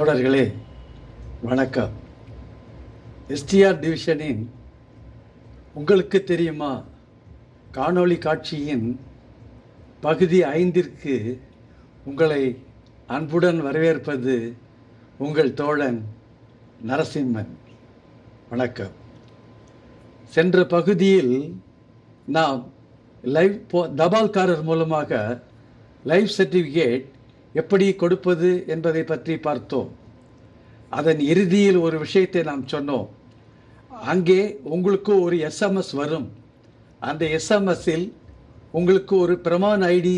தோழர்களே வணக்கம். எஸ்டிஆர் டிவிஷனின் உங்களுக்கு தெரியுமா காணொளி காட்சியின் பகுதி 5ற்கு உங்களை அன்புடன் வரவேற்பது உங்கள் தோழன் நரசிம்மன். வணக்கம். சென்ற பகுதியில் நாம் தபால்காரர் மூலமாக லைஃப் சர்டிஃபிகேட் எப்படி கொடுப்பது என்பதை பற்றி பார்த்தோம். அதன் இறுதியில் ஒரு விஷயத்தை நாம் சொன்னோம். அங்கே உங்களுக்கு ஒரு எஸ்எம்எஸ் வரும். அந்த எஸ்எம்எஸ்ஸில் உங்களுக்கு ஒரு பிரமான் ஐடி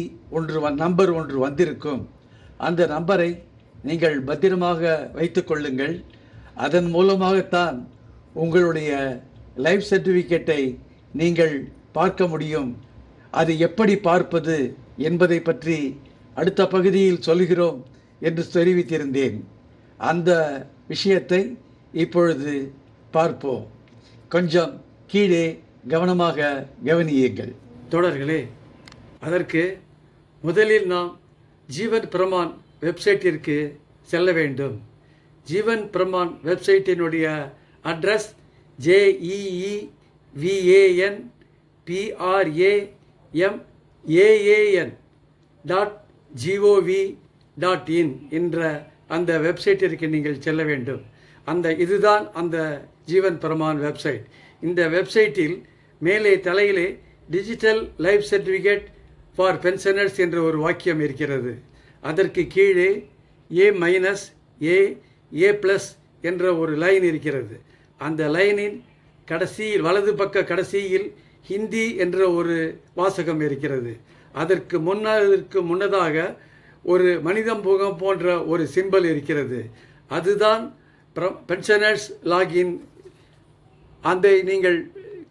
நம்பர் ஒன்று வந்திருக்கும். அந்த நம்பரை நீங்கள் பத்திரமாக வைத்து கொள்ளுங்கள். அதன் மூலமாகத்தான் உங்களுடைய லைஃப் சர்டிஃபிகேட்டை நீங்கள் பார்க்க முடியும். அது எப்படி பார்ப்பது என்பதை பற்றி அடுத்த பகுதியில் சொல்கிறோம் என்று தெரிவித்திருந்தேன். அந்த விஷயத்தை இப்பொழுது பார்ப்போம். கொஞ்சம் கீழே கவனமாக கவனியுங்கள் தோழர்களே. அதற்கு முதலில் நாம் ஜீவன் பிரமான் வெப்சைட்டிற்கு செல்ல வேண்டும். ஜீவன் பிரமான் வெப்சைட்டினுடைய அட்ரஸ் jeevanpraman.gov.in என்ற அந்த வெப்சைட்டிற்கு நீங்கள் செல்ல வேண்டும். இதுதான் அந்த ஜீவன் பிரமான் வெப்சைட். இந்த வெப்சைட்டில் மேலே தலையிலே digital life certificate for pensioners என்ற ஒரு வாக்கியம் இருக்கிறது. அதற்கு கீழே A-A+ என்ற ஒரு லைன் இருக்கிறது. அந்த லைனின் கடைசியில் வலது பக்க கடைசியில் ஹிந்தி என்ற ஒரு வாசகம் இருக்கிறது. அதற்கு முன்னதாக ஒரு மனிதம் முகம் போன்ற ஒரு சிம்பல் இருக்கிறது. அதுதான் பென்ஷனர்ஸ் லாகின். அதை நீங்கள்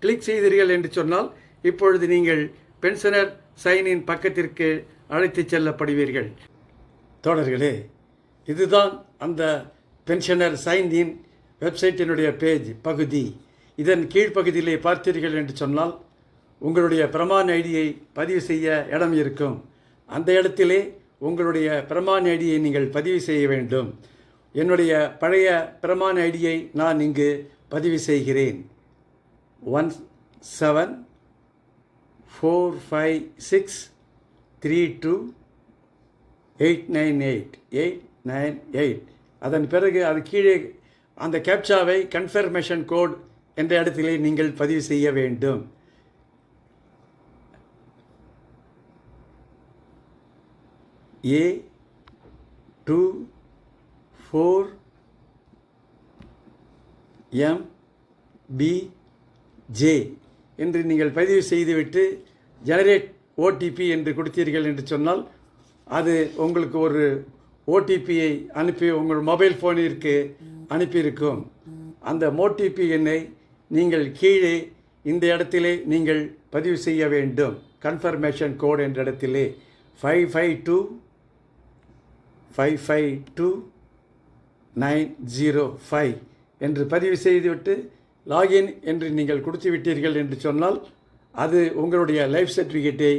கிளிக் செய்தீர்கள் என்று சொன்னால் இப்பொழுது நீங்கள் பென்ஷனர் சைனின் பக்கத்திற்கு அழைத்து செல்லப்படுவீர்கள். தோழர்களே, இதுதான் அந்த பென்ஷனர் சைனின் வெப்சைட்டினுடைய பகுதி. இதன் கீழ்ப்பகுதியிலே பார்த்தீர்கள் என்று சொன்னால் உங்களுடைய பிரமான் ஐடியை பதிவு செய்ய இடம் இருக்கும். அந்த இடத்திலே உங்களுடைய பிரமான் ஐடியை நீங்கள் பதிவு செய்ய வேண்டும். என்னுடைய பழைய பிரமான் ஐடியை நான் இங்கு பதிவு செய்கிறேன். 17456328988. அதன் பிறகு அது கீழே அந்த கேப்சாவை கன்ஃபர்மேஷன் கோட் என்ற இடத்திலே நீங்கள் பதிவு செய்ய வேண்டும். A24MBJ என்று நீங்கள் பதிவு செய்துவிட்டு ஜெனரேட் ஓடிபி என்று கொடுத்தீர்கள் என்று சொன்னால் அது உங்களுக்கு ஒரு ஓடிபியை அனுப்பி உங்கள் மொபைல் ஃபோனிற்கு அனுப்பியிருக்கும். அந்த ஓடிபி எண்ணை நீங்கள் கீழே இந்த இடத்திலே நீங்கள் பதிவு செய்ய வேண்டும். கன்ஃபர்மேஷன் கோட் என்ற இடத்திலே 552552 என்று பதிவு செய்துவிட்டு லாகின் என்று நீங்கள் கொடுத்து விட்டீர்கள் என்று சொன்னால் அது உங்களுடைய லைஃப் சர்டிஃபிகேட்டை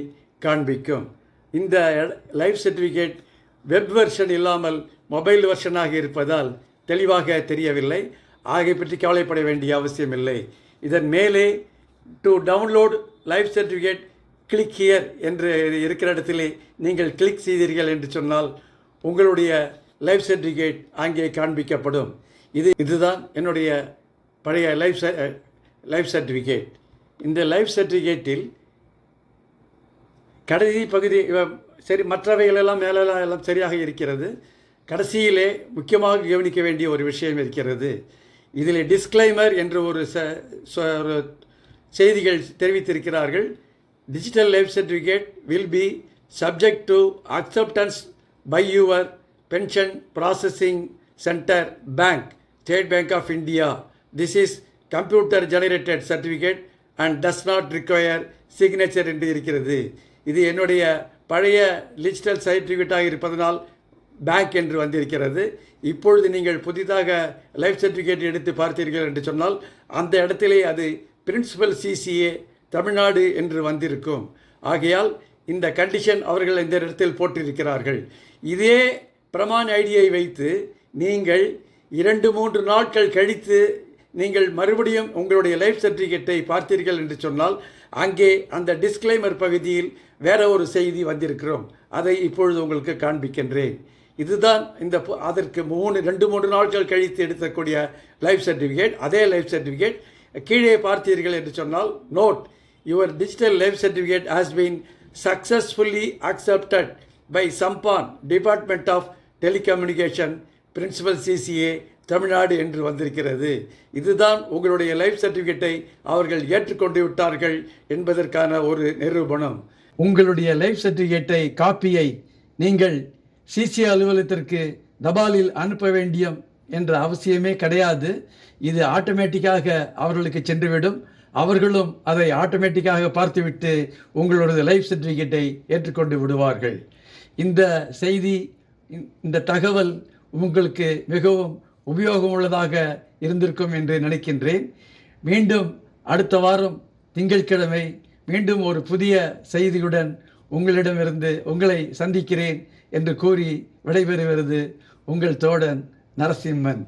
காண்பிக்கும். இந்த லைஃப் சர்டிஃபிகேட் வெப் வெர்ஷன் இல்லாமல் மொபைல் வெர்ஷனாக இருப்பதால் தெளிவாக தெரியவில்லை. ஆகிய பற்றி கவலைப்பட வேண்டிய அவசியமில்லை. இதன் மேலே to download life certificate click here என்று இருக்கிற இடத்திலே நீங்கள் கிளிக் செய்தீர்கள் என்று சொன்னால் உங்களுடைய லைஃப் சர்டிஃபிகேட் அங்கே காண்பிக்கப்படும். இதுதான் என்னுடைய பழைய லைஃப் சர்டிஃபிகேட். இந்த லைஃப் சர்டிஃபிகேட்டில் கடைசி பகுதி சரி, மற்றவைகளெல்லாம் மேலெல்லாம் எல்லாம் சரியாக இருக்கிறது. கடைசியிலே முக்கியமாக கவனிக்க வேண்டிய ஒரு விஷயம் இருக்கிறது. இதில் டிஸ்க்ளைமர் என்று ஒரு செய்திகள் தெரிவித்திருக்கிறார்கள். Digital life certificate will be subject to acceptance by your pension processing centre bank, state bank of India. This is computer generated certificate and does not require signature என்று இருக்கிறது. இது என்னுடைய பழைய டிஜிட்டல் சர்டிஃபிகேட்டாக இருப்பதனால் பேங்க் என்று வந்திருக்கிறது. இப்பொழுது நீங்கள் புதிதாக லைஃப் சர்டிஃபிகேட் எடுத்து பார்த்தீர்கள் என்று சொன்னால் அந்த இடத்திலே அது பிரின்சிபல் சிசிஏ தமிழ்நாடு என்று வந்திருக்கும். ஆகையால் இந்த கண்டிஷன் அவர்கள் இந்த இடத்தில் போட்டிருக்கிறார்கள். இதே பிரமான் ஐடியை வைத்து நீங்கள் 2-3 நாட்கள் கழித்து நீங்கள் மறுபடியும் உங்களுடைய லைஃப் சர்டிஃபிகேட்டை பார்த்தீர்கள் என்று சொன்னால் அங்கே அந்த டிஸ்க்ளைமர் பகுதியில் வேற ஒரு செய்தி வந்திருக்கிறோம். அதை இப்பொழுது உங்களுக்கு காண்பிக்கின்றேன். இதுதான் அதற்கு 2-3 நாட்கள் கழித்து எடுக்கக்கூடிய லைஃப் சர்டிஃபிகேட். அதே லைஃப் சர்டிஃபிகேட் கீழே பார்த்தீர்கள் என்று சொன்னால் note your digital life certificate has been successfully accepted by Sampann department of telecommunication principal CCA Tamil Nadu என்று வந்திருக்கிறது. இதுதான் உங்களுடைய லைஃப் சர்டிஃபிகேட்டை அவர்கள் ஏற்றுக்கொண்டு விட்டார்கள் என்பதற்கான ஒரு நிரூபணம். உங்களுடைய லைஃப் சர்டிஃபிகேட்டை காப்பியை நீங்கள் சிசிஏ அலுவலகத்திற்கு தபாலில் அனுப்ப வேண்டிய என்ற அவசியமே கிடையாது. இது ஆட்டோமேட்டிக்காக அவர்களுக்கு சென்றுவிடும். அவர்களும் அதை ஆட்டோமேட்டிக்காக பார்த்துவிட்டு உங்களுடைய லைஃப் சர்டிஃபிகேட்டை ஏற்றுக்கொண்டு விடுவார்கள். இந்த செய்தி, இந்த தகவல் உங்களுக்கு மிகவும் உபயோகமுள்ளதாக இருந்திருக்கும் என்று நினைக்கின்றேன். மீண்டும் அடுத்த வாரம் திங்கட்கிழமை மீண்டும் ஒரு புதிய செய்தியுடன் உங்களிடமிருந்து உங்களை சந்திக்கிறேன் என்று கூறி விடைபெறுகிறது உங்கள் தோழன் நரசிம்மன்.